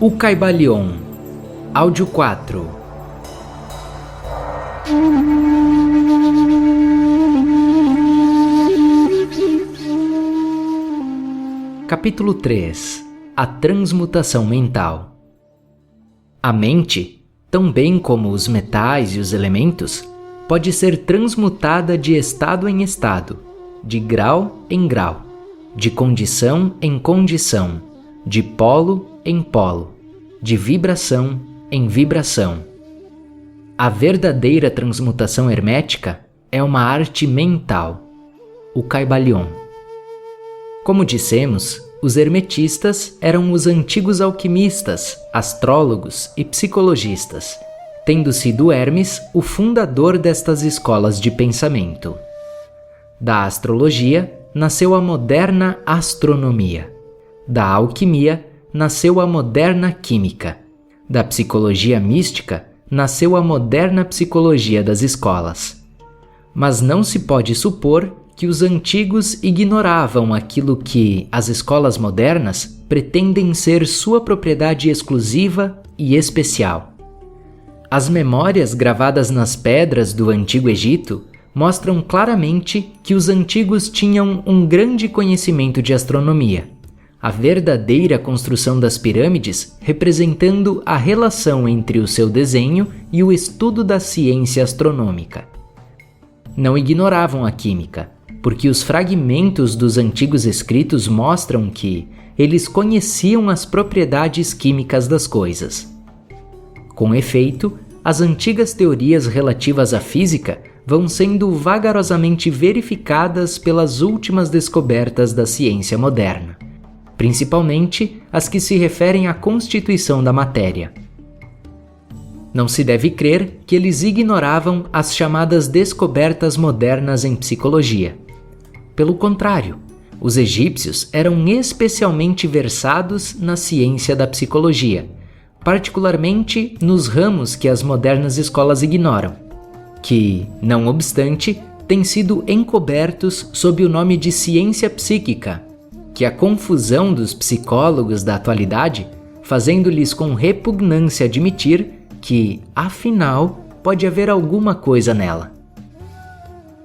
O Caibalion, Áudio 4. Capítulo 3. A transmutação mental. A mente, tão bem como os metais e os elementos, pode ser transmutada de estado em estado, de grau em grau, de condição em condição, de polo em polo, de vibração em vibração. A verdadeira transmutação hermética é uma arte mental, o Caibalion. Como dissemos, os hermetistas eram os antigos alquimistas, astrólogos e psicologistas, tendo sido Hermes o fundador destas escolas de pensamento. Da astrologia nasceu a moderna astronomia. Da alquimia nasceu a moderna química. Da psicologia mística nasceu a moderna psicologia das escolas. Mas não se pode supor que os antigos ignoravam aquilo que as escolas modernas pretendem ser sua propriedade exclusiva e especial. As memórias gravadas nas pedras do Antigo Egito mostram claramente que os antigos tinham um grande conhecimento de astronomia, a verdadeira construção das pirâmides representando a relação entre o seu desenho e o estudo da ciência astronômica. Não ignoravam a química, porque os fragmentos dos antigos escritos mostram que eles conheciam as propriedades químicas das coisas. Com efeito, as antigas teorias relativas à física vão sendo vagarosamente verificadas pelas últimas descobertas da ciência moderna, principalmente as que se referem à constituição da matéria. Não se deve crer que eles ignoravam as chamadas descobertas modernas em psicologia. Pelo contrário, os egípcios eram especialmente versados na ciência da psicologia, particularmente nos ramos que as modernas escolas ignoram, que, não obstante, têm sido encobertos sob o nome de ciência psíquica, que a confusão dos psicólogos da atualidade, fazendo-lhes com repugnância admitir que, afinal, pode haver alguma coisa nela.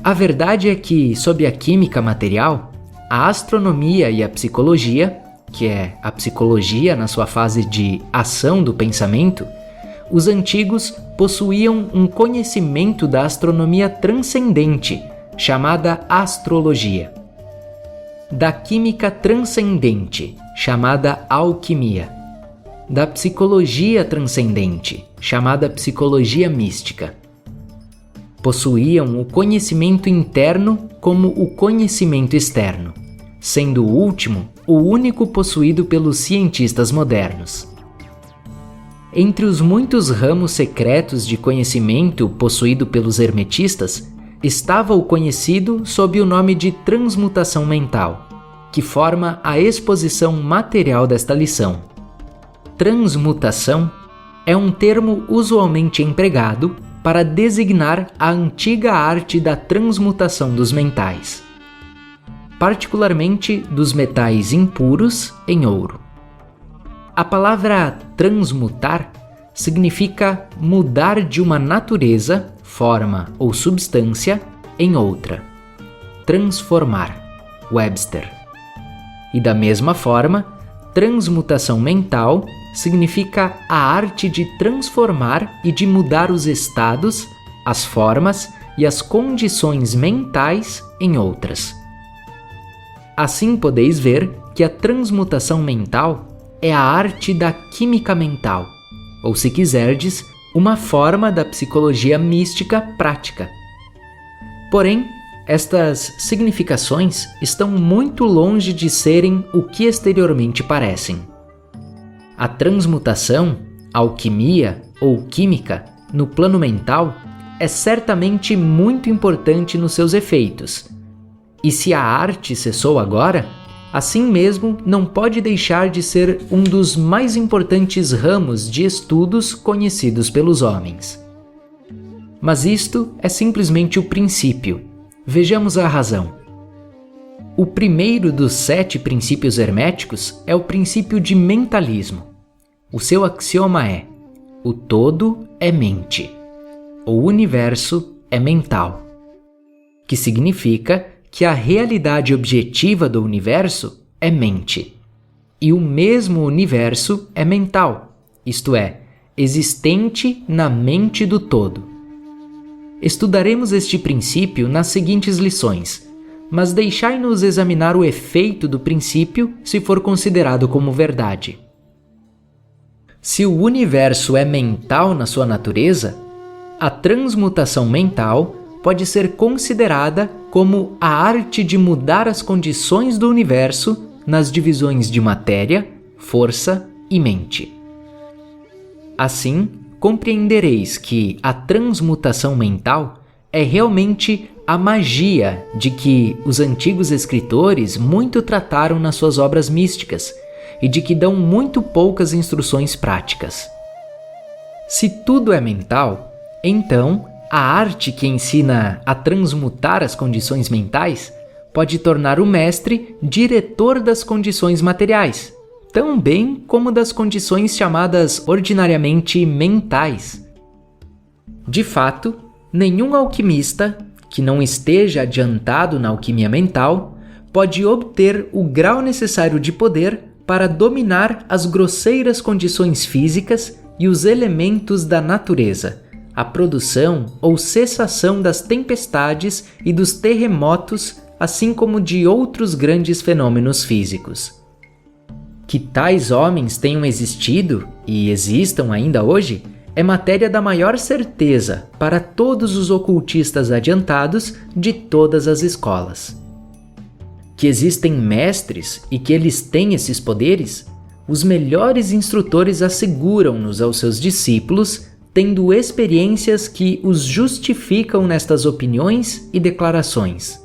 A verdade é que, sob a química material, a astronomia e a psicologia, que é a psicologia na sua fase de ação do pensamento, os antigos possuíam um conhecimento da astronomia transcendente, chamada astrologia, da química transcendente, chamada alquimia, da psicologia transcendente, chamada psicologia mística. Possuíam o conhecimento interno como o conhecimento externo, sendo o último o único possuído pelos cientistas modernos. Entre os muitos ramos secretos de conhecimento possuído pelos hermetistas, estava o conhecido sob o nome de transmutação mental, que forma a exposição material desta lição. Transmutação é um termo usualmente empregado para designar a antiga arte da transmutação dos mentais, particularmente dos metais impuros em ouro. A palavra transmutar significa mudar de uma natureza, forma ou substância em outra. Transformar, Webster. E da mesma forma, transmutação mental significa a arte de transformar e de mudar os estados, as formas e as condições mentais em outras. Assim podeis ver que a transmutação mental é a arte da química mental, ou se quiserdes, uma forma da psicologia mística prática. Porém, estas significações estão muito longe de serem o que exteriormente parecem. A transmutação, alquimia ou química, no plano mental, é certamente muito importante nos seus efeitos. E se a arte cessou agora, assim mesmo não pode deixar de ser um dos mais importantes ramos de estudos conhecidos pelos homens. Mas isto é simplesmente o princípio. Vejamos a razão. O primeiro dos 7 princípios herméticos é o princípio de mentalismo. O seu axioma é: o todo é mente. O universo é mental. Que significa que a realidade objetiva do universo é mente. E o mesmo universo é mental, isto é, existente na mente do todo. Estudaremos este princípio nas seguintes lições, mas deixai-nos examinar o efeito do princípio se for considerado como verdade. Se o universo é mental na sua natureza, a transmutação mental pode ser considerada como a arte de mudar as condições do universo nas divisões de matéria, força e mente. Assim, compreendereis que a transmutação mental é realmente a magia de que os antigos escritores muito trataram nas suas obras místicas e de que dão muito poucas instruções práticas. Se tudo é mental, então a arte que ensina a transmutar as condições mentais pode tornar o mestre diretor das condições materiais, tão bem como das condições chamadas ordinariamente mentais. De fato, nenhum alquimista que não esteja adiantado na alquimia mental pode obter o grau necessário de poder para dominar as grosseiras condições físicas e os elementos da natureza, a produção ou cessação das tempestades e dos terremotos, assim como de outros grandes fenômenos físicos. Que tais homens tenham existido e existam ainda hoje é matéria da maior certeza para todos os ocultistas adiantados de todas as escolas. Que existem mestres e que eles têm esses poderes, os melhores instrutores asseguram-nos aos seus discípulos, tendo experiências que os justificam nestas opiniões e declarações.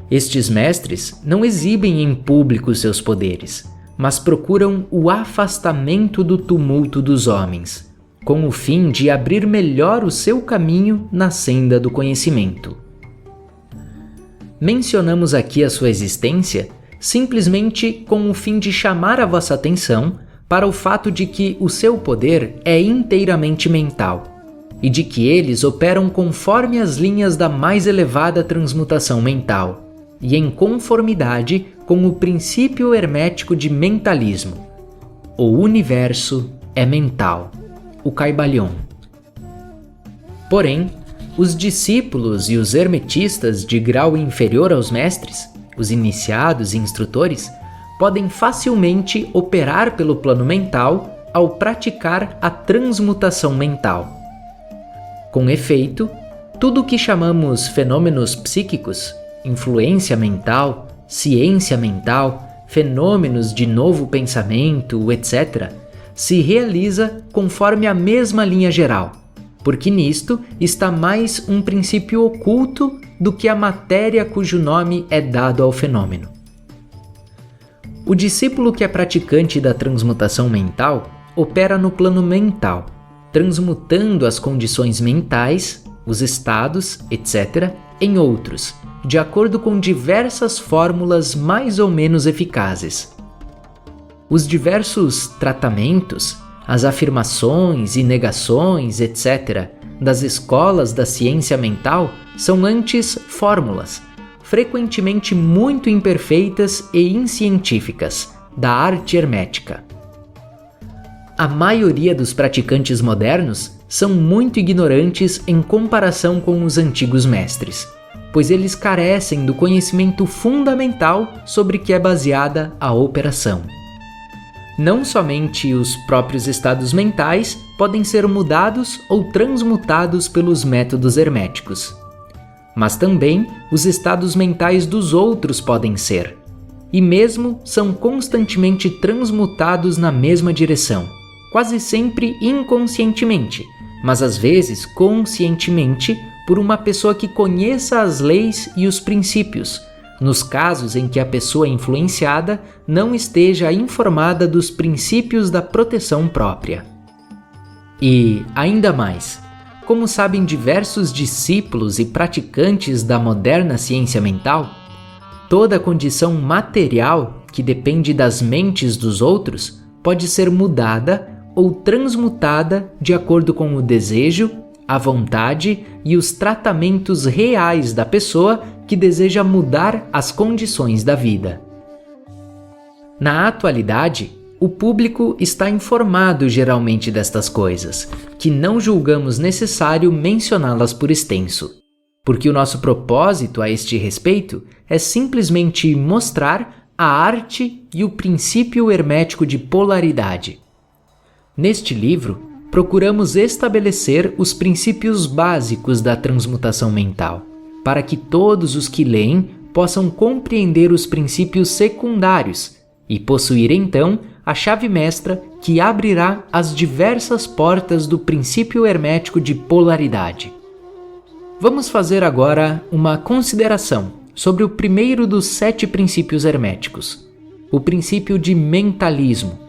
Estes mestres não exibem em público seus poderes, mas procuram o afastamento do tumulto dos homens, com o fim de abrir melhor o seu caminho na senda do conhecimento. Mencionamos aqui a sua existência simplesmente com o fim de chamar a vossa atenção para o fato de que o seu poder é inteiramente mental e de que eles operam conforme as linhas da mais elevada transmutação mental e em conformidade com o princípio hermético de mentalismo. O universo é mental, o Kybalion. Porém, os discípulos e os hermetistas de grau inferior aos mestres, os iniciados e instrutores, podem facilmente operar pelo plano mental ao praticar a transmutação mental. Com efeito, tudo o que chamamos fenômenos psíquicos, influência mental, ciência mental, fenômenos de novo pensamento, etc., se realiza conforme a mesma linha geral, porque nisto está mais um princípio oculto do que a matéria cujo nome é dado ao fenômeno. O discípulo que é praticante da transmutação mental opera no plano mental, transmutando as condições mentais, os estados, etc., em outros, de acordo com diversas fórmulas mais ou menos eficazes. Os diversos tratamentos, as afirmações e negações, etc., das escolas da ciência mental são antes fórmulas, frequentemente muito imperfeitas e inscientíficas, da arte hermética. A maioria dos praticantes modernos são muito ignorantes em comparação com os antigos mestres, pois eles carecem do conhecimento fundamental sobre que é baseada a operação. Não somente os próprios estados mentais podem ser mudados ou transmutados pelos métodos herméticos, mas também os estados mentais dos outros podem ser, e mesmo são constantemente transmutados na mesma direção, quase sempre inconscientemente, mas às vezes conscientemente por uma pessoa que conheça as leis e os princípios, nos casos em que a pessoa influenciada não esteja informada dos princípios da proteção própria. E, ainda mais, como sabem diversos discípulos e praticantes da moderna ciência mental, toda condição material que depende das mentes dos outros pode ser mudada ou transmutada de acordo com o desejo, a vontade e os tratamentos reais da pessoa que deseja mudar as condições da vida. Na atualidade, o público está informado geralmente destas coisas, que não julgamos necessário mencioná-las por extenso, porque o nosso propósito a este respeito é simplesmente mostrar a arte e o princípio hermético de polaridade. Neste livro, procuramos estabelecer os princípios básicos da transmutação mental, para que todos os que leem possam compreender os princípios secundários e possuir então a chave mestra que abrirá as diversas portas do princípio hermético de polaridade. Vamos fazer agora uma consideração sobre o primeiro dos 7 princípios herméticos, o princípio de mentalismo,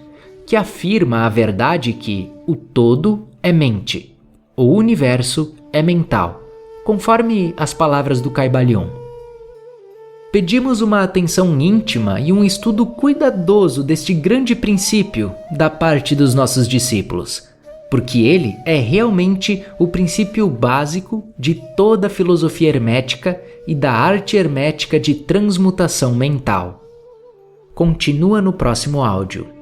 que afirma a verdade que o todo é mente, o universo é mental, conforme as palavras do Kybalion. Pedimos uma atenção íntima e um estudo cuidadoso deste grande princípio da parte dos nossos discípulos, porque ele é realmente o princípio básico de toda a filosofia hermética e da arte hermética de transmutação mental. Continua no próximo áudio.